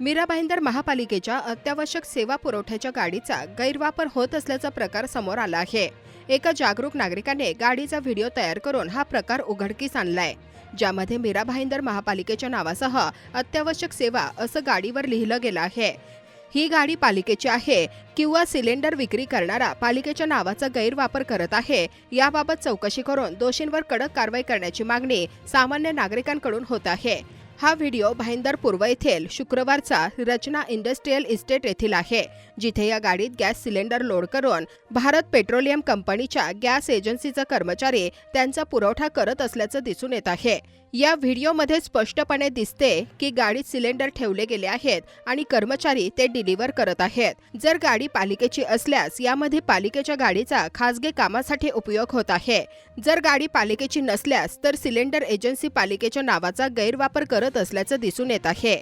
मीरा भाईंदर महापालिकेच्या अत्यावश्यक सेवा पुरवठ्याच्या गाडीचा गैरवापर होत असल्याचा प्रकार समोर आला आहे। एका जागरूक नागरिकाने गाडीचा व्हिडिओ तयार करून हा प्रकार उघडकीस आणलाय, ज्यामध्ये मीरा भाईंदर महापालिकेच्या नावासह अत्यावश्यक सेवा असं गाडीवर लिहिलं गेलं आहे। ही गाडी पालिकेची आहे किंवा सिलेंडर विक्री करणारा पालिकेच्या नावाचा गैरवापर करत आहे, याबाबत चौकशी करून दोषींवर कडक कारवाई करण्याची मागणी सामान्य नागरिकांकडून होत आहे। हा व्हिडिओ भाईंदर पूर्व येथील शुक्रवारचा रचना इंडस्ट्रियल इस्टेट येथील आहे, जिथे या गाडीत गॅस सिलेंडर लोड करून भारत पेट्रोलियम कंपनीच्या गॅस एजन्सीचा कर्मचारी त्यांचा पुरवठा करत असल्याचं दिसून येत आहे। या व्हिडिओमध्ये स्पष्टपणे दिसते की गाडीत सिलेंडर ठेवले गेले आहेत आणि कर्मचारी ते डिलिव्हर करत आहेत। जर गाडी पालिकेची असल्यास यामध्ये पालिकेच्या गाडीचा खासगी कामासाठी उपयोग होत आहे। जर गाडी पालिकेची नसल्यास तर सिलेंडर एजन्सी पालिकेच्या नावाचा गैरवापर करत असल्याचं दिसून येत आहे।